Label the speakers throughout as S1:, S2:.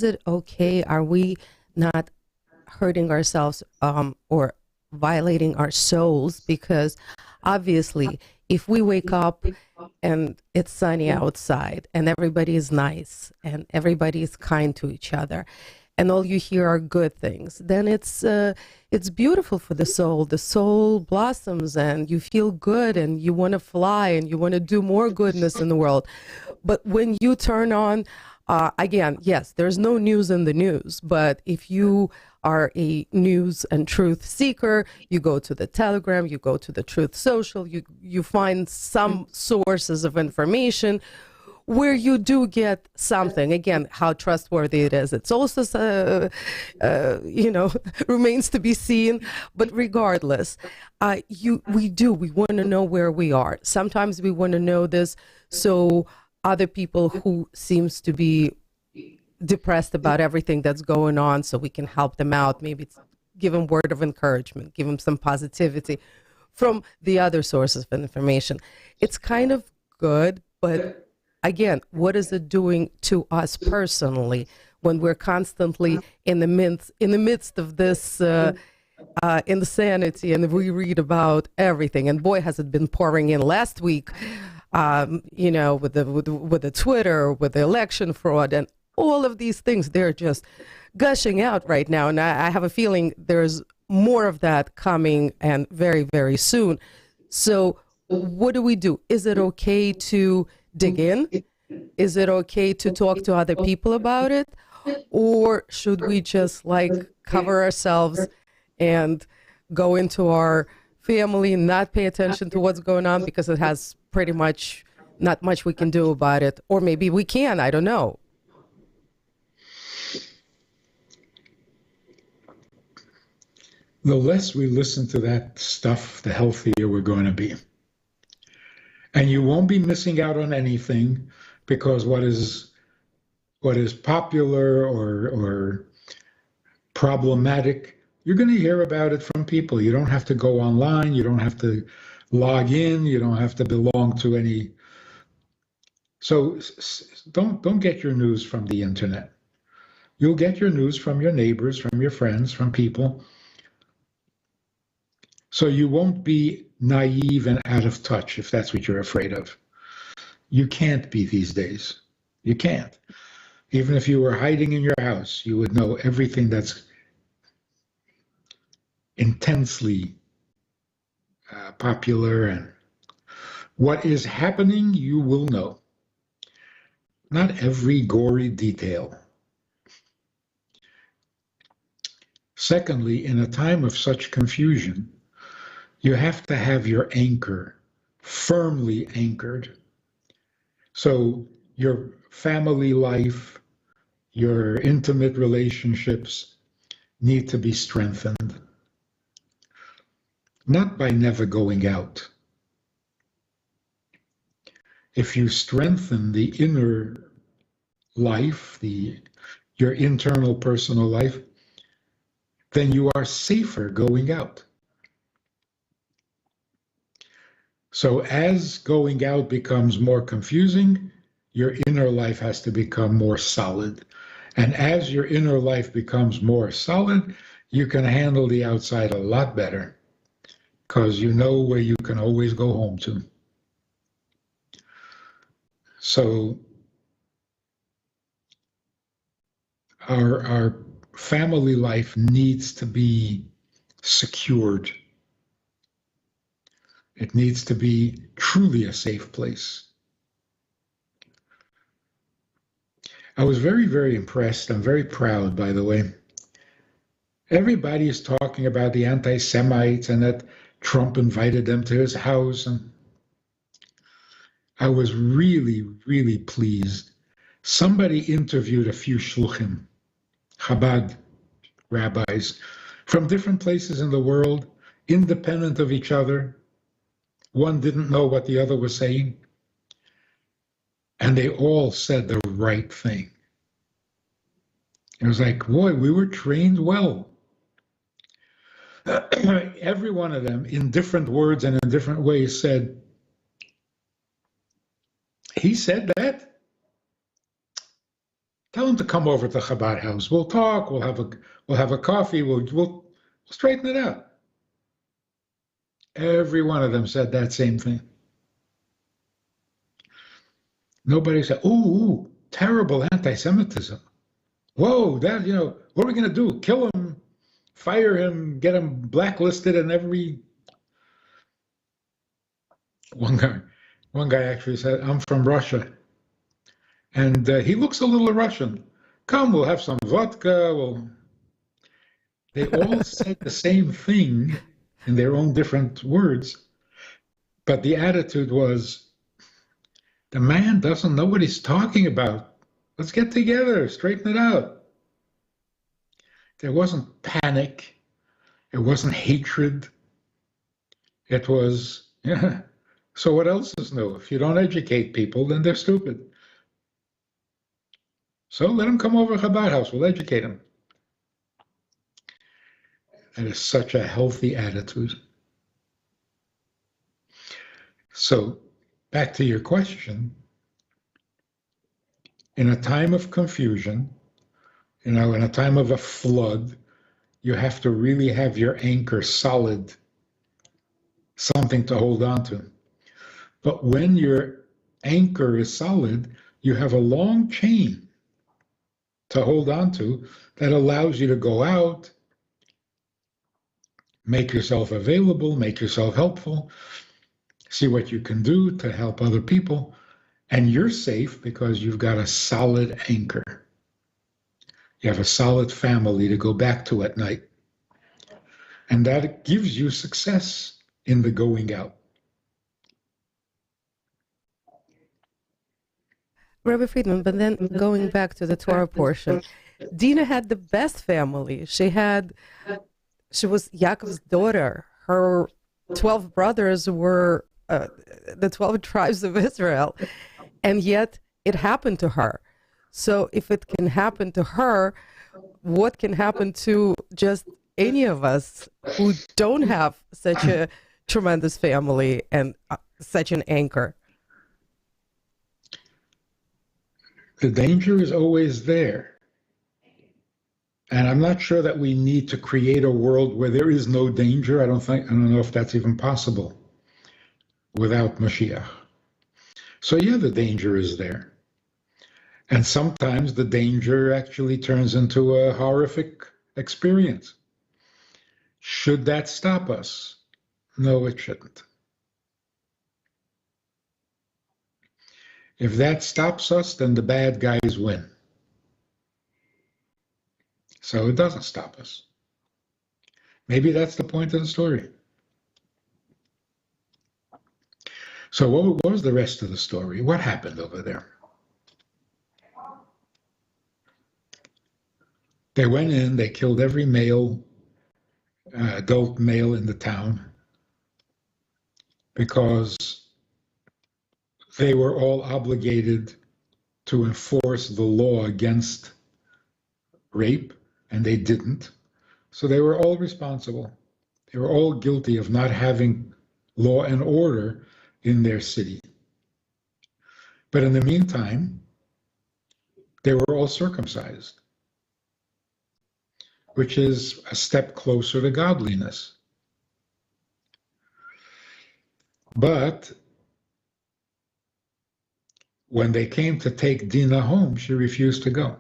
S1: it okay? Are we not hurting ourselves or violating our souls? Because obviously, if we wake up and it's sunny outside and everybody is nice and everybody is kind to each other and all you hear are good things, then it's beautiful for the soul. The soul blossoms and you feel good and you want to fly and you want to do more goodness in the world. But when you turn on, again, yes, there's no news in the news, but if you are a news and truth seeker, you go to the Telegram, you go to the Truth Social, you find some sources of information where you do get something. Again, how trustworthy it is, it's also, remains to be seen. But regardless, we want to know where we are. Sometimes we want to know this so other people who seems to be depressed about everything that's going on, so we can help them out. Maybe give them word of encouragement, give them some positivity from the other sources of information. It's kind of good, but again, what is it doing to us personally when we're constantly in the midst of this insanity, and we read about everything? And boy, has it been pouring in last week, with the Twitter, with the election fraud, and all of these things. They're just gushing out right now, and I have a feeling there's more of that coming, and very, very soon. So what do we do? Is it okay to dig in? Is it okay to talk to other people about it? Or should we just cover ourselves and go into our family and not pay attention to what's going on because it has pretty much not much we can do about it? Or maybe we can, I don't know.
S2: The less we listen to that stuff, the healthier we're going to be. And you won't be missing out on anything, because what is popular or problematic, you're going to hear about it from people. You don't have to go online. You don't have to log in. You don't have to belong to any. So don't get your news from the internet. You'll get your news from your neighbors, from your friends, from people. So you won't be naive and out of touch, if that's what you're afraid of. You can't be these days. You can't. Even if you were hiding in your house, you would know everything that's intensely popular, and what is happening, you will know. Not every gory detail. Secondly, in a time of such confusion, you have to have your anchor firmly anchored. So your family life, your intimate relationships need to be strengthened. Not by never going out. If you strengthen the inner life, your internal personal life, then you are safer going out. So as going out becomes more confusing, your inner life has to become more solid. And as your inner life becomes more solid, you can handle the outside a lot better, because you know where you can always go home to. So our family life needs to be secured. It needs to be truly a safe place. I was very, very impressed. I'm very proud, by the way. Everybody is talking about the anti-Semites and that Trump invited them to his house. And I was really, really pleased. Somebody interviewed a few shluchim, Chabad rabbis, from different places in the world, independent of each other. One didn't know what the other was saying. And they all said the right thing. It was like, boy, we were trained well. Every one of them, in different words and in different ways, said, he said that? Tell him to come over to Chabad house. We'll talk. We'll have a coffee. We'll straighten it out. Every one of them said that same thing. Nobody said, ooh, terrible anti-Semitism. Whoa, that, what are we going to do? Kill him, fire him, get him blacklisted and every... One guy actually said, I'm from Russia. And he looks a little Russian. Come, we'll have some vodka. They all said the same thing in their own different words. But the attitude was, the man doesn't know what he's talking about. Let's get together, straighten it out. There wasn't panic. It wasn't hatred. It was, yeah. So what else is new? If you don't educate people, then they're stupid. So let them come over to Chabad house. We'll educate them. That is such a healthy attitude. So back to your question. In a time of confusion, in a time of a flood, you have to really have your anchor solid, something to hold on to. But when your anchor is solid, you have a long chain to hold on to that allows you to go out, make yourself available, make yourself helpful, see what you can do to help other people, and you're safe because you've got a solid anchor. You have a solid family to go back to at night. And that gives you success in the going out.
S1: Rabbi Friedman, but then going back to the Torah portion, Dina had the best family. She was Yaakov's daughter. Her 12 brothers were the 12 tribes of Israel, and yet it happened to her. So if it can happen to her, what can happen to just any of us who don't have such a tremendous family and such an anchor?
S2: The danger is always there. And I'm not sure that we need to create a world where there is no danger. I don't know if that's even possible without Mashiach. So yeah, the danger is there. And sometimes the danger actually turns into a horrific experience. Should that stop us? No, it shouldn't. If that stops us, then the bad guys win. So it doesn't stop us. Maybe that's the point of the story. So what was the rest of the story? What happened over there? They went in, they killed every adult male in the town, because they were all obligated to enforce the law against rape, and they didn't. So they were all responsible. They were all guilty of not having law and order in their city. But in the meantime, they were all circumcised, which is a step closer to godliness. But when they came to take Dinah home, she refused to go.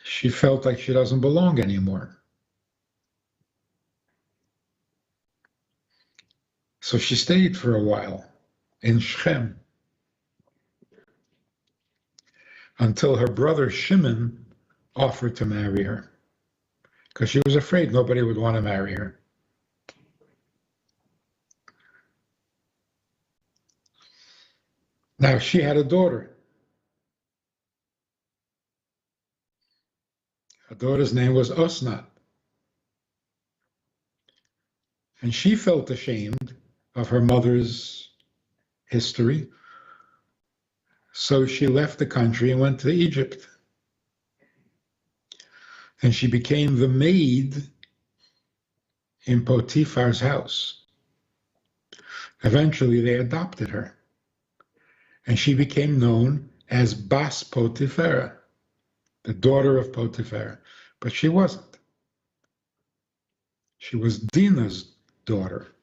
S2: She felt like she doesn't belong anymore. So she stayed for a while in Shechem until her brother Shimon offered to marry her, because she was afraid nobody would want to marry her. Now, she had a daughter. Her daughter's name was Osnat. And she felt ashamed of her mother's history. So she left the country and went to Egypt. And she became the maid in Potiphar's house. Eventually, they adopted her. and she became known as Bas Potiphera, the daughter of Potiphera. But she wasn't. She was Dinah's daughter.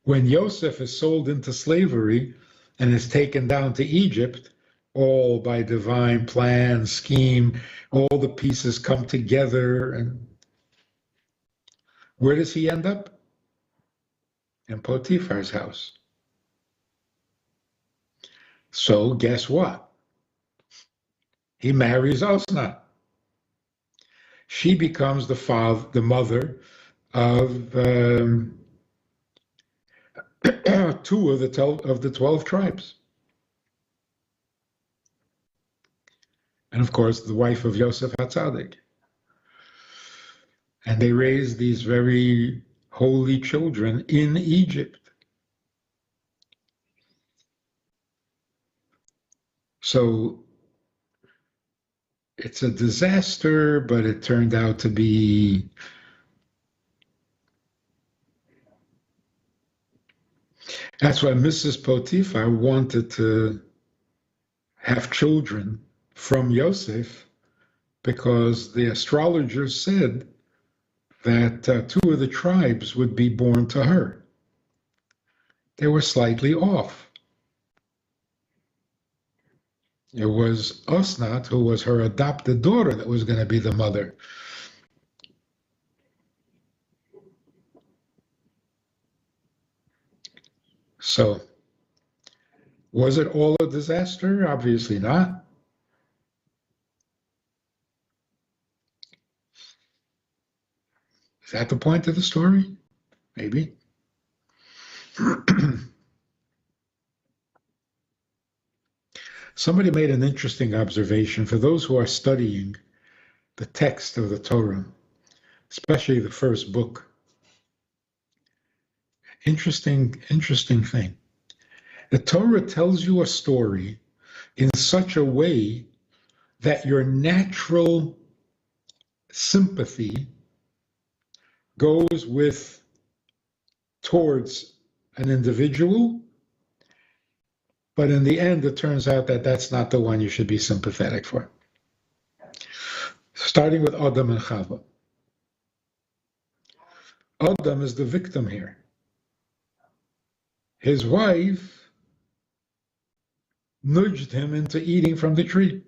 S2: When Yosef is sold into slavery and is taken down to Egypt, all by divine plan, scheme, all the pieces come together, and where does he end up? In Potiphar's house. So guess what? He marries Osna. She becomes the mother of two of the 12 tribes. And of course, the wife of Yosef HaTzadik. And they raised these very holy children in Egypt. So it's a disaster, but it turned out to be that's why Mrs. Potiphar wanted to have children from Yosef, because the astrologers said that two of the tribes would be born to her. They were slightly off. It was Osnat, who was her adopted daughter, that was going to be the mother. So, was it all a disaster? Obviously not. Is that the point of the story? Maybe. Somebody made an interesting observation for those who are studying the text of the Torah, especially the first book. Interesting thing. The Torah tells you a story in such a way that your natural sympathy goes towards an individual, but in the end, it turns out that that's not the one you should be sympathetic for. Starting with Adam and Chava. Adam is the victim here. His wife nudged him into eating from the tree.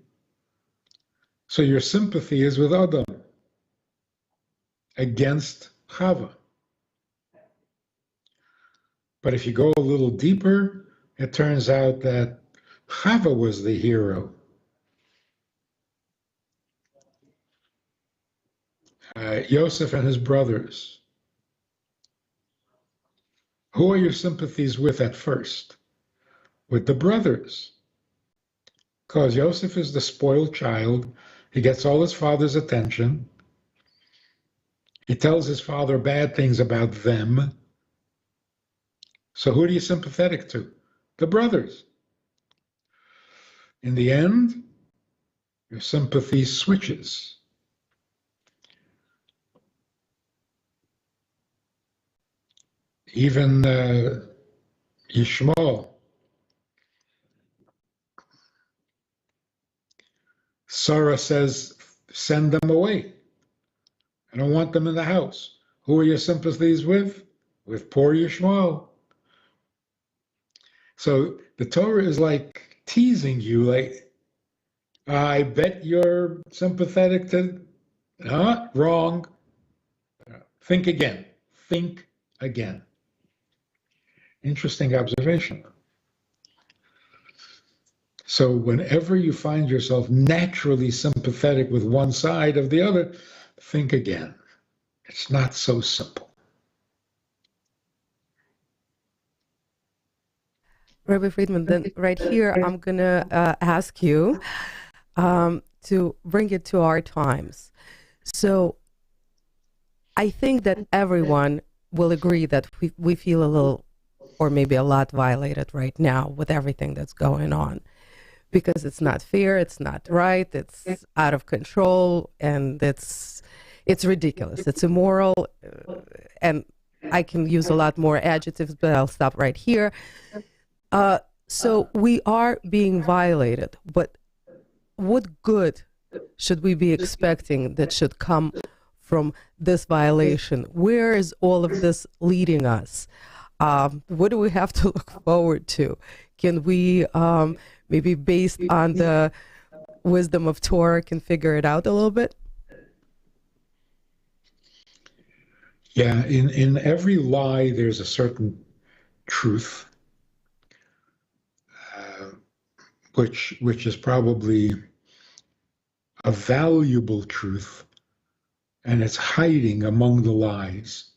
S2: So your sympathy is with Adam against Chava. But if you go a little deeper, it turns out that Chava was the hero. Yosef and his brothers. Who are your sympathies with at first? With the brothers. Because Yosef is the spoiled child. He gets all his father's attention. He tells his father bad things about them. So who are you sympathetic to? The brothers. In the end, your sympathy switches. Even Yishmael. Sarah says, send them away. I don't want them in the house. Who are your sympathies with? With poor Yishmael. So the Torah is like teasing you, like, I bet you're sympathetic to, wrong. Think again. Think again. Interesting observation. So whenever you find yourself naturally sympathetic with one side of the other, think again. It's not so simple.
S1: Rabbi Friedman, then right here, I'm going to ask you to bring it to our times. So I think that everyone will agree that we feel a little, or maybe a lot, violated right now with everything that's going on, because it's not fair, it's not right, it's out of control, and it's ridiculous, it's immoral, and I can use a lot more adjectives, but I'll stop right here. So we are being violated, but what good should we be expecting that should come from this violation? Where is all of this leading us? What do we have to look forward to? Can we, maybe based on the wisdom of Torah, can figure it out a little bit?
S2: Yeah, in every lie, there's a certain truth, which is probably a valuable truth, and it's hiding among the lies.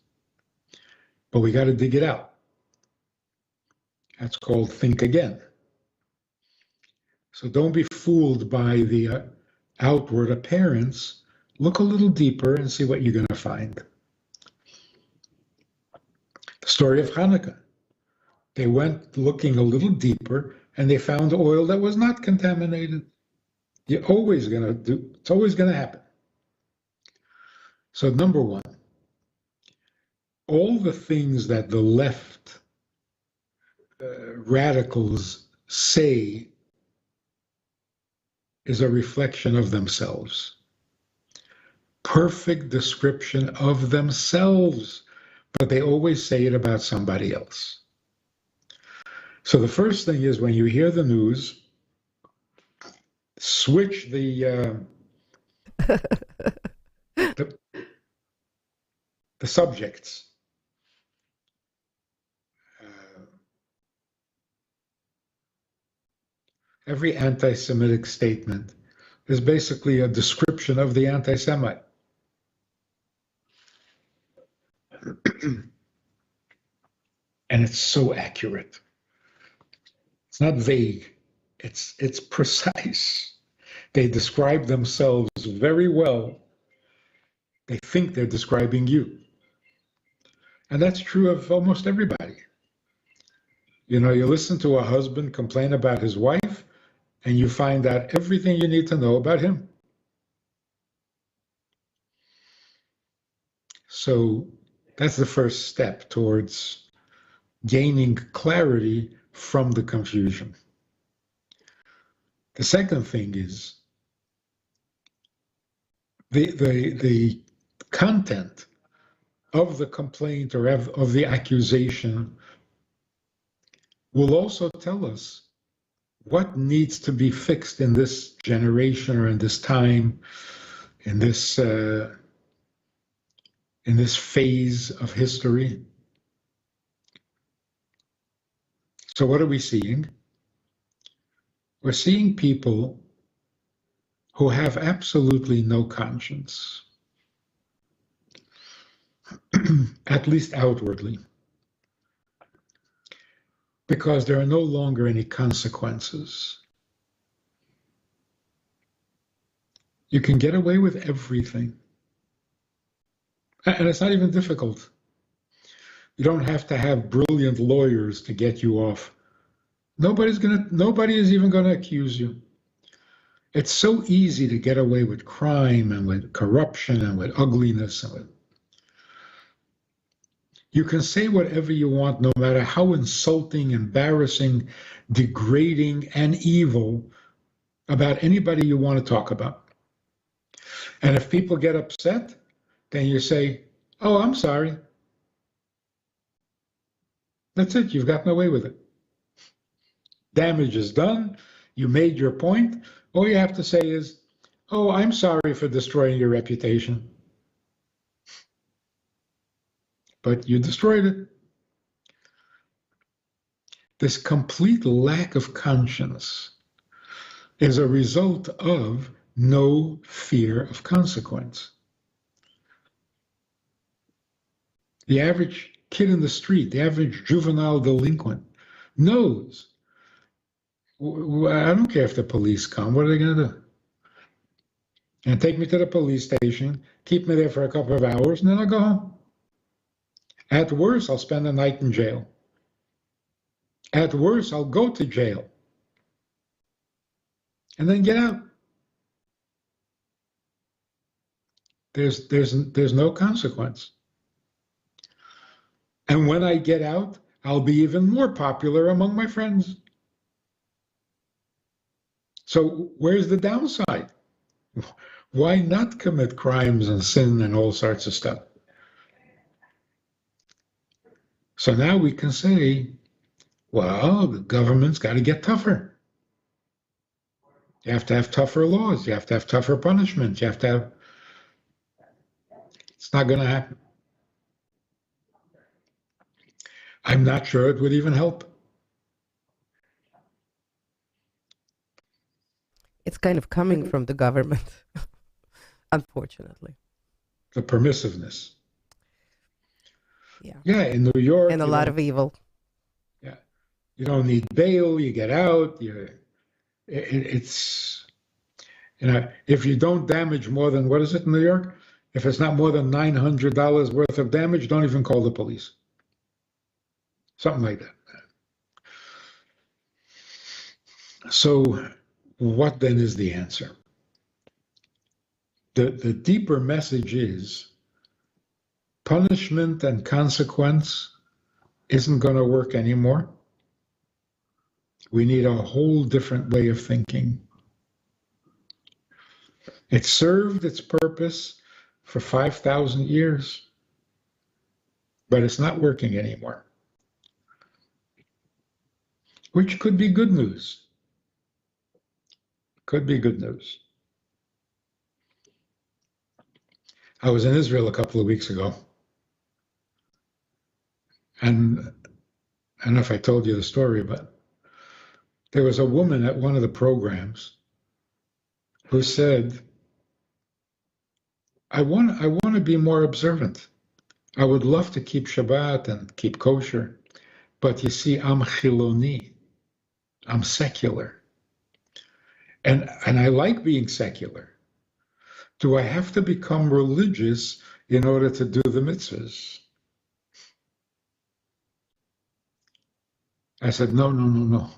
S2: But we got to dig it out. That's called think again. So don't be fooled by the outward appearance. Look a little deeper and see what you're going to find. The story of Hanukkah. They went looking a little deeper and they found oil that was not contaminated. It's always going to happen. So number one, all the things that the left radicals say is a reflection of themselves. Perfect description of themselves, but they always say it about somebody else. So the first thing is, when you hear the news, switch the subjects. Every anti-Semitic statement is basically a description of the anti-Semite. And it's so accurate. It's not vague. It's precise. They describe themselves very well. They think they're describing you. And that's true of almost everybody. You know, you listen to a husband complain about his wife, and you find out everything you need to know about him. So that's the first step towards gaining clarity from the confusion. The second thing is the content of the complaint or of the accusation will also tell us what needs to be fixed in this generation or in this time, in this phase of history. So what are we seeing? We're seeing people who have absolutely no conscience, at least outwardly, because there are no longer any consequences. You can get away with everything. And it's not even difficult. You don't have to have brilliant lawyers to get you off. Nobody is even going to accuse you. It's so easy to get away with crime and with corruption and with ugliness. You can say whatever you want, no matter how insulting, embarrassing, degrading, and evil about anybody you want to talk about. And if people get upset, then you say, "Oh, I'm sorry." That's it. You've gotten away with it. Damage is done. You made your point. All you have to say is, "Oh, I'm sorry for destroying your reputation." But you destroyed it. This complete lack of conscience is a result of no fear of consequence. The average kid in the street, the average juvenile delinquent knows, I don't care if the police come, what are they going to do? And take me to the police station, keep me there for a couple of hours, and then I'll go home. At worst, I'll spend the night in jail. At worst, I'll go to jail and then get out. There's no consequence. And when I get out, I'll be even more popular among my friends. So where's the downside? Why not commit crimes and sin and all sorts of stuff? So now we can say, well, the government's got to get tougher. You have to have tougher laws. You have to have tougher punishments. You have to have... It's not going to happen. I'm not sure it would even help.
S1: It's kind of coming from the government, unfortunately.
S2: The permissiveness.
S1: Yeah.
S2: Yeah, in New York.
S1: And a lot of evil.
S2: Yeah. You don't need bail. You get out. It's, if you don't damage more than, what is it in New York? If it's not more than $900 worth of damage, don't even call the police. Something like that. So what then is the answer? The deeper message is punishment and consequence isn't going to work anymore. We need a whole different way of thinking. It served its purpose for 5,000 years, but it's not working anymore. Which could be good news. Could be good news. I was in Israel a couple of weeks ago. And I don't know if I told you the story, but there was a woman at one of the programs who said, I want to be more observant. I would love to keep Shabbat and keep kosher, but you see, I'm chiloni. I'm secular. And I like being secular. Do I have to become religious in order to do the mitzvahs? I said, no.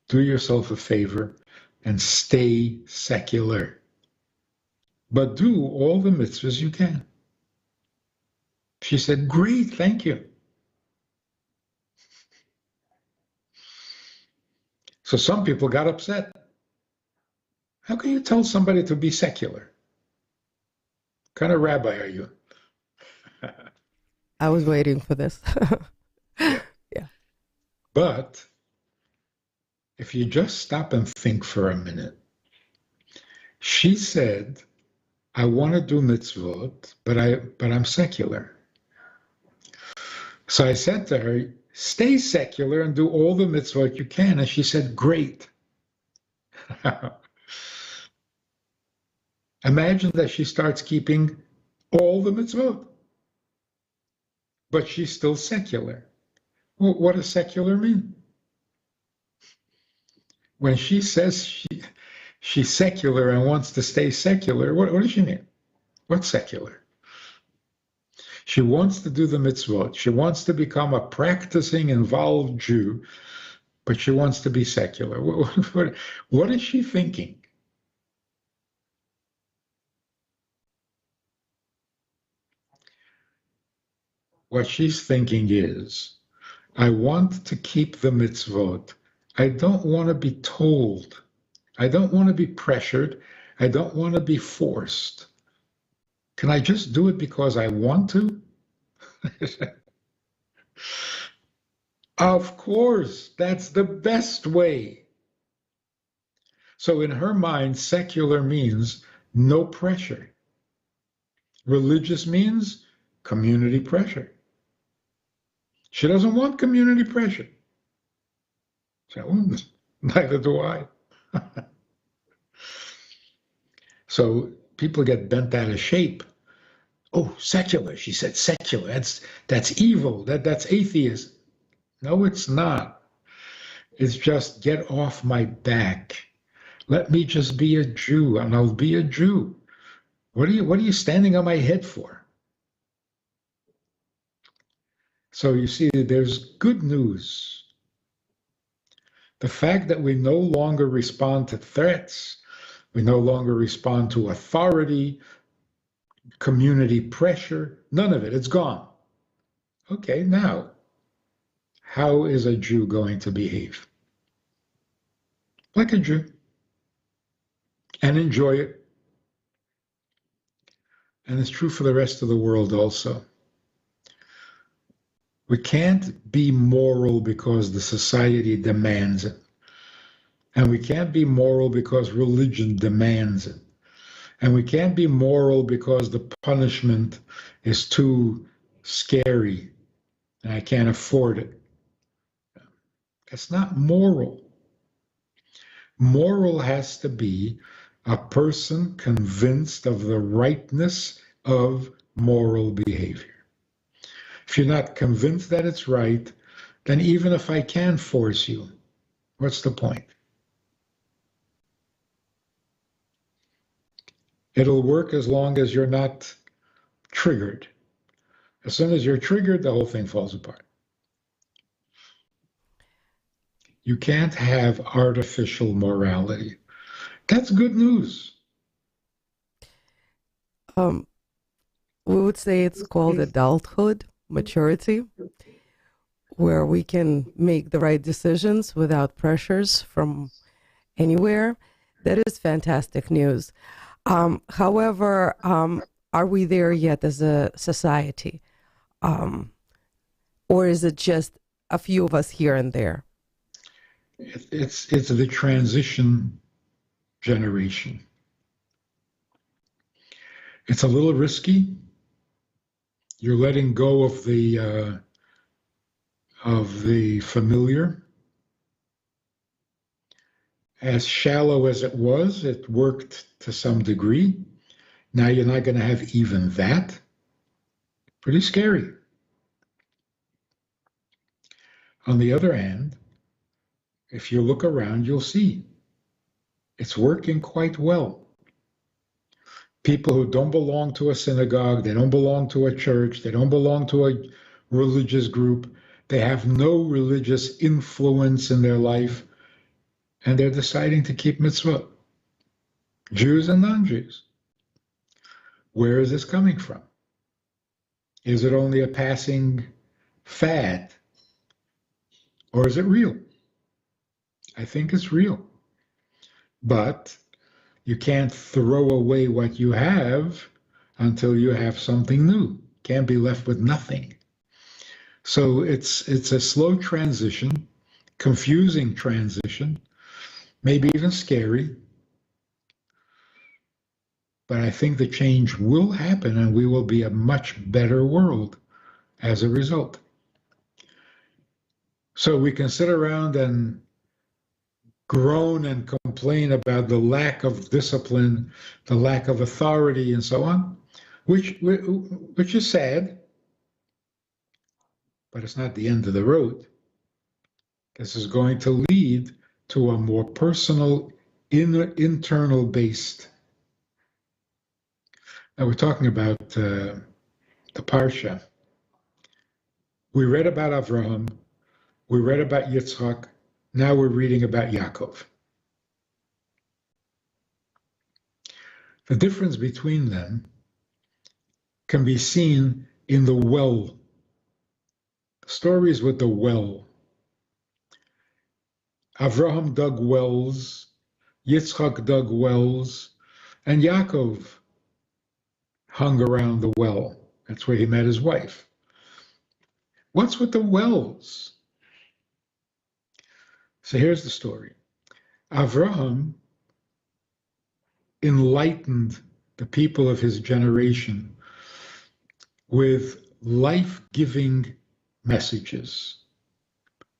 S2: Do yourself a favor and stay secular. But do all the mitzvahs you can. She said, great, thank you. So some people got upset. How can you tell somebody to be secular? What kind of rabbi are you?
S1: I was waiting for this. Yeah.
S2: But if you just stop and think for a minute, she said, I want to do mitzvot, but I'm secular. So I said to her, stay secular and do all the mitzvot you can. And she said, great. Imagine that she starts keeping all the mitzvot, but she's still secular. Well, what does secular mean? When she says she's secular and wants to stay secular, what does she mean? What's secular? She wants to do the mitzvot. She wants to become a practicing, involved Jew, but she wants to be secular. What is she thinking? What she's thinking is, I want to keep the mitzvot. I don't want to be told. I don't want to be pressured. I don't want to be forced. Can I just do it because I want to? Of course, that's the best way. So in her mind, secular means no pressure. Religious means community pressure. She doesn't want community pressure. So, neither do I. So people get bent out of shape. Oh, secular. She said secular. That's evil. That's atheist. No, it's not. It's just get off my back. Let me just be a Jew, and I'll be a Jew. What are you standing on my head for? So you see, there's good news. The fact that we no longer respond to threats, we no longer respond to authority, community pressure, none of it, it's gone. Okay, now, how is a Jew going to behave? like a Jew, and enjoy it. And it's true for the rest of the world also. We can't be moral because the society demands it. And we can't be moral because religion demands it. And we can't be moral because the punishment is too scary and I can't afford it. It's not moral. Moral has to be a person convinced of the rightness of moral behavior. If you're not convinced that it's right, then even if I can force you, what's the point? It'll work as long as you're not triggered. As soon as you're triggered, the whole thing falls apart. You can't have artificial morality. That's good news.
S1: We would say it's called adulthood, maturity, where we can make the right decisions without pressures from anywhere. That is fantastic news. However, are we there yet as a society? Or is it just a few of us here and there?
S2: It's the transition generation. It's a little risky. You're letting go of the familiar. As shallow as it was, it worked to some degree. Now you're not going to have even that. Pretty scary. On the other hand, if you look around, you'll see it's working quite well. People who don't belong to a synagogue, they don't belong to a church, they don't belong to a religious group, they have no religious influence in their life, and they're deciding to keep mitzvot. Jews and non-Jews. Where is this coming from? Is it only a passing fad? Or is it real? I think it's real. But you can't throw away what you have until you have something new. Can't be left with nothing. So it's a slow transition, confusing transition, maybe even scary. But I think the change will happen and we will be a much better world as a result. So we can sit around and groan and complain about the lack of discipline, the lack of authority, and so on, which is sad, but it's not the end of the road. This is going to lead to a more personal, internal based. Now we're talking about the Parsha. We read about Avraham, we read about Yitzchak, now we're reading about Yaakov. The difference between them can be seen in the well. Stories with the well. Avraham dug wells, Yitzchak dug wells, and Yaakov hung around the well. That's where he met his wife. What's with the wells? So here's the story. Avraham enlightened the people of his generation with life-giving messages.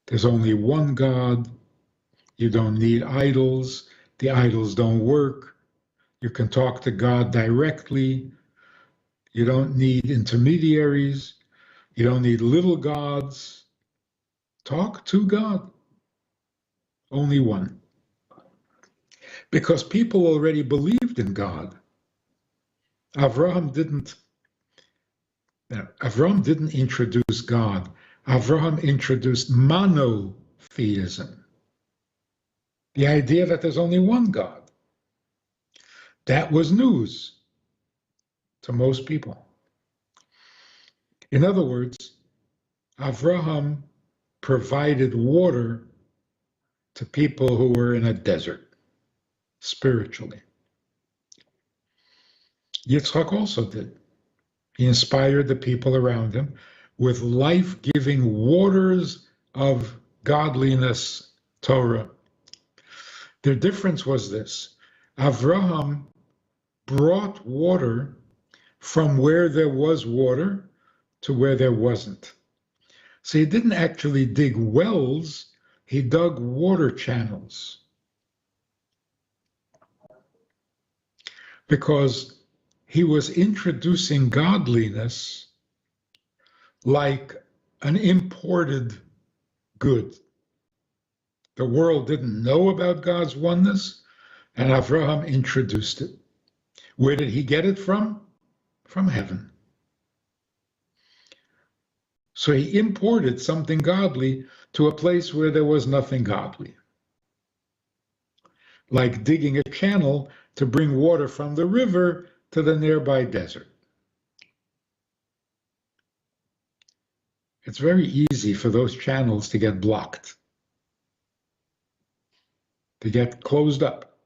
S2: There's only one God. You don't need idols. The idols don't work. You can talk to God directly. You don't need intermediaries. You don't need little gods. Talk to God. Only one. Because people already believed in God. Avraham didn't introduce God. Avraham introduced monotheism. The idea that there's only one God. That was news to most people. In other words, Avraham provided water to people who were in a desert, spiritually. Yitzchak also did. He inspired the people around him with life-giving waters of godliness, Torah. The difference was this: Avraham brought water from where there was water to where there wasn't. So he didn't actually dig wells, he dug water channels. Because he was introducing godliness like an imported good. The world didn't know about God's oneness, and Avraham introduced it. Where did he get it from? From heaven. So he imported something godly to a place where there was nothing godly. Like digging a channel to bring water from the river to the nearby desert. It's very easy for those channels to get blocked, to get closed up.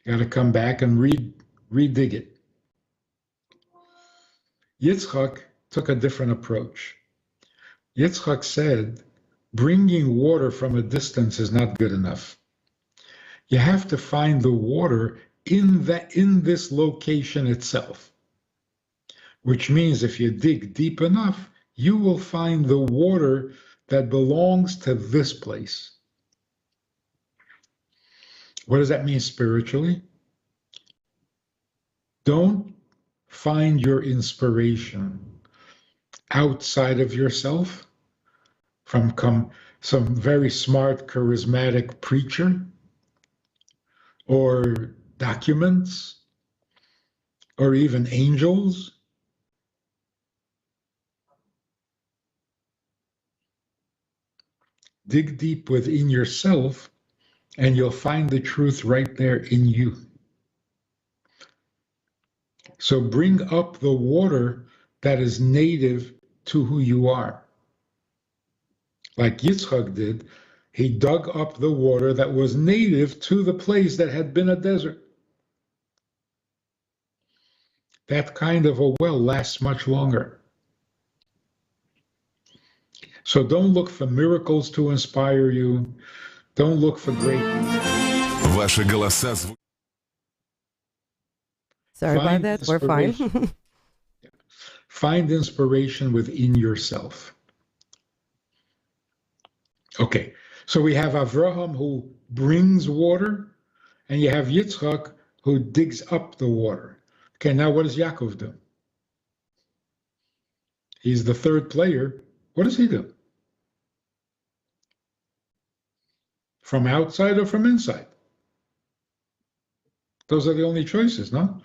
S2: You got to come back and redig it. Yitzchak took a different approach. Yitzchak said, bringing water from a distance is not good enough. You have to find the water in this location itself, which means if you dig deep enough, you will find the water that belongs to this place. What does that mean spiritually? Don't find your inspiration outside of yourself from some very smart, charismatic preacher or documents or even angels. Dig deep within yourself and you'll find the truth right there in you. So bring up the water that is native to who you are. Like Yitzchak did, he dug up the water that was native to the place that had been a desert. That kind of a well lasts much longer. So don't look for miracles to inspire you. Don't look for greatness.
S3: Ваши голоса
S1: Sorry about that. We're fine.
S2: Find inspiration within yourself. Okay, so we have Avraham who brings water, and you have Yitzchak who digs up the water. Okay, now what does Yaakov do? He's the third player. What does he do? From outside or from inside? Those are the only choices, no?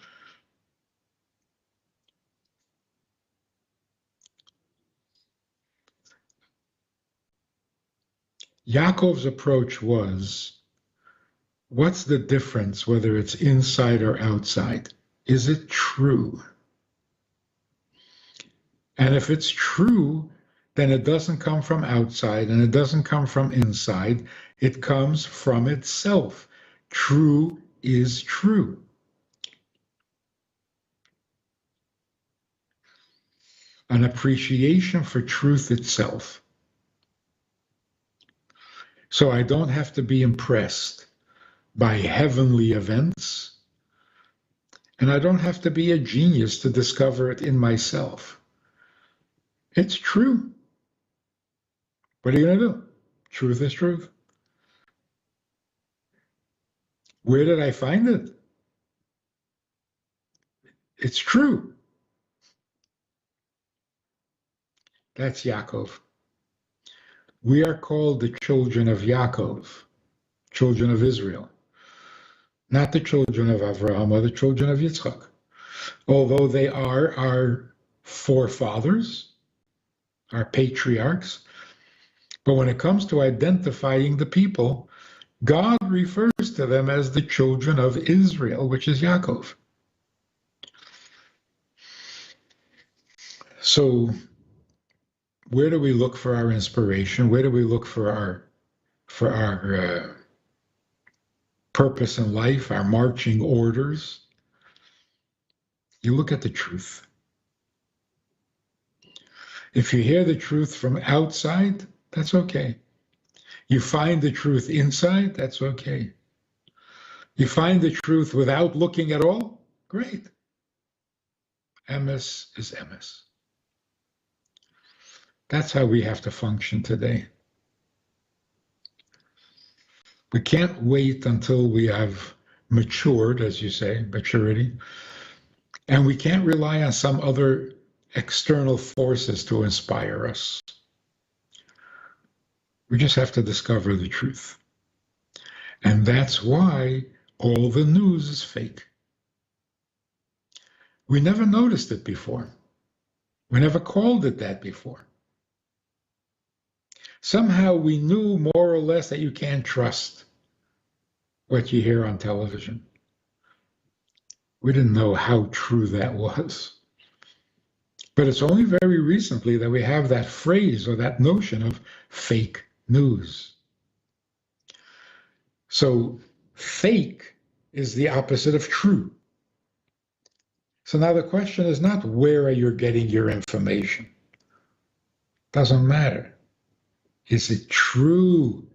S2: Yaakov's approach was, what's the difference whether it's inside or outside? Is it true? And if it's true, then it doesn't come from outside and it doesn't come from inside. It comes from itself. True is true. An appreciation for truth itself. So I don't have to be impressed by heavenly events, and I don't have to be a genius to discover it in myself. It's true. What are you going to do? Truth is truth. Where did I find it? It's true. That's Yaakov. We are called the children of Yaakov, children of Israel, not the children of Avraham or the children of Yitzchak. Although they are our forefathers, our patriarchs, but when it comes to identifying the people, God refers to them as the children of Israel, which is Yaakov. So where do we look for our inspiration? Where do we look for our for our purpose in life, our marching orders, you look at the truth. If you hear the truth from outside, that's okay. You find the truth inside, that's okay. You find the truth without looking at all, great. Emes is emes. That's how we have to function today. We can't wait until we have matured, as you say, maturity, and we can't rely on some other external forces to inspire us. We just have to discover the truth. And that's why all the news is fake. We never noticed it before. We never called it that before. Somehow we knew more or less that you can't trust what you hear on television. We didn't know how true that was. But it's only very recently that we have that phrase or that notion of fake news. So fake is the opposite of true. So now the question is not where are you getting your information? Doesn't matter. Is it true?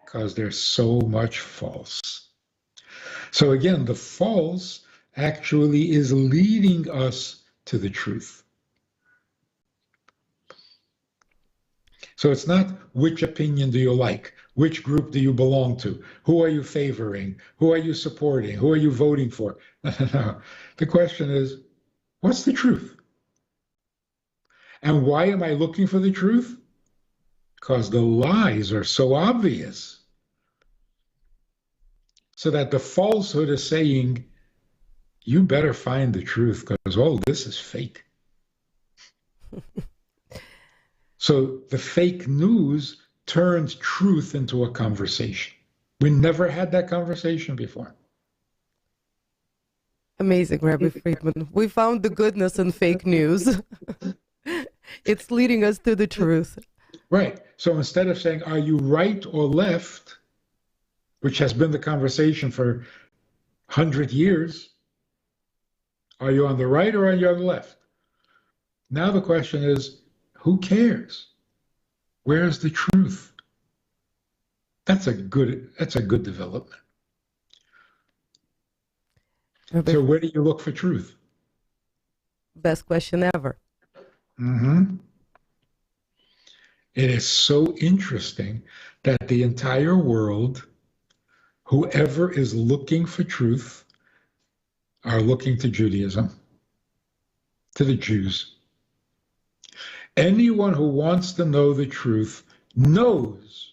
S2: Because there's so much false. So again, the false actually is leading us to the truth. So it's not which opinion do you like, which group do you belong to, who are you favoring, who are you supporting, who are you voting for? No. The question is, what's the truth? And why am I looking for the truth? Because the lies are so obvious. So that the falsehood is saying, you better find the truth because all this is fake. So the fake news turns truth into a conversation. We never had that conversation before.
S1: Amazing, Rabbi Friedman. We found the goodness in fake news. It's leading us to the truth.
S2: Right. So instead of saying, are you right or left, which has been the conversation for 100 years, are you on the right or are you on the left? Now the question is, who cares? Where's the truth? That's a good development. So where do you look for truth?
S1: Best question ever.
S2: Mm-hmm. It is so interesting that the entire world, whoever is looking for truth, are looking to Judaism, to the Jews. Anyone who wants to know the truth knows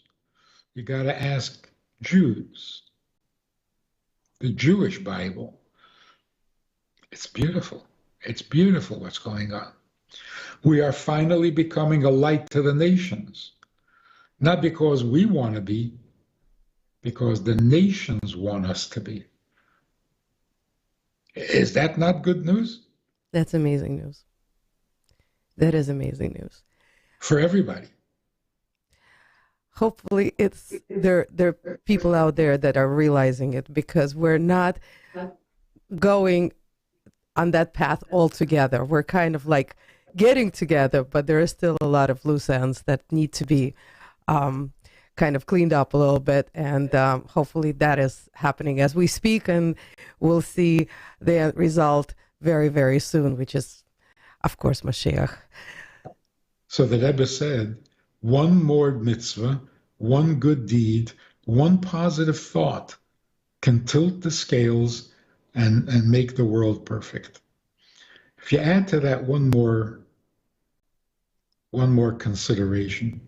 S2: you got to ask Jews. The Jewish Bible. It's beautiful. It's beautiful what's going on. We are finally becoming a light to the nations. Not because we want to be, because the nations want us to be. Is that not good news?
S1: That's amazing news. That is amazing news.
S2: For everybody.
S1: Hopefully there are people out there that are realizing it, because we're not going on that path altogether. We're kind of like getting together, but there is still a lot of loose ends that need to be kind of cleaned up a little bit. And hopefully that is happening as we speak, and we'll see the end result very, very soon, which is, of course, Mashiach.
S2: So the Rebbe said, one more mitzvah, one good deed, one positive thought can tilt the scales and make the world perfect. If you add to that one more consideration,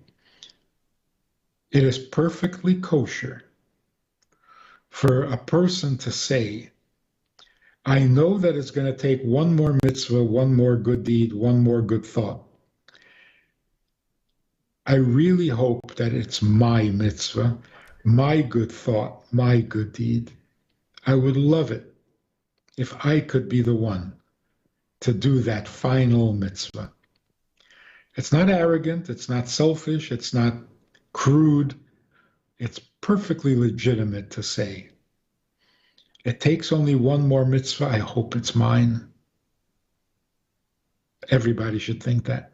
S2: it is perfectly kosher for a person to say, I know that it's going to take one more mitzvah, one more good deed, one more good thought. I really hope that it's my mitzvah, my good thought, my good deed. I would love it if I could be the one to do that final mitzvah. It's not arrogant, it's not selfish, it's not crude, it's perfectly legitimate to say, it takes only one more mitzvah, I hope it's mine. Everybody should think that.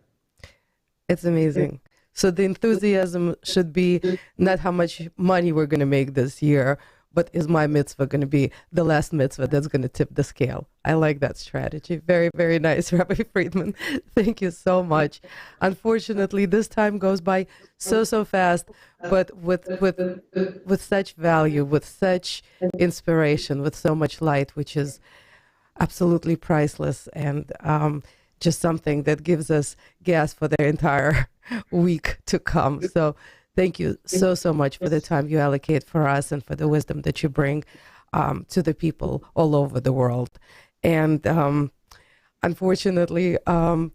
S1: It's amazing. So the enthusiasm should be not how much money we're going to make this year, but is my mitzvah going to be the last mitzvah that's going to tip the scale? I like that strategy. Very, very nice, Rabbi Fridman. Thank you so much. Unfortunately, this time goes by so fast, but with such value, with such inspiration, with so much light, which is absolutely priceless, and just something that gives us gas for the entire week to come. So thank you so much for the time you allocate for us and for the wisdom that you bring to the people all over the world. And unfortunately, well,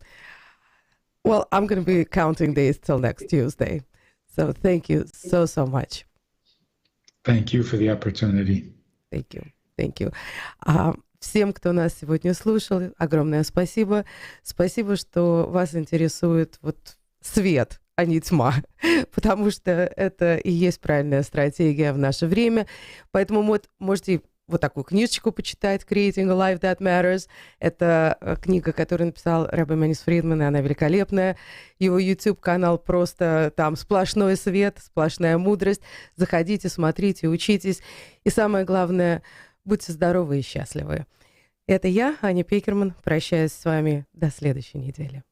S1: I'm going to be counting days till next Tuesday. So thank you so much.
S2: Thank you for the opportunity.
S1: Thank you. Всем, кто нас сегодня слушал, огромное спасибо. Спасибо, что вас интересует вот свет, а не тьма, потому что это и есть правильная стратегия в наше время. Поэтому вот можете вот такую книжечку почитать, «Creating a Life That Matters». Это книга, которую написал Рабби Маниса Фридмана, она великолепная. Его YouTube-канал просто там сплошной свет, сплошная мудрость. Заходите, смотрите, учитесь. И самое главное, будьте здоровы и счастливы. Это я, Аня Пекерман, прощаюсь с вами до следующей недели.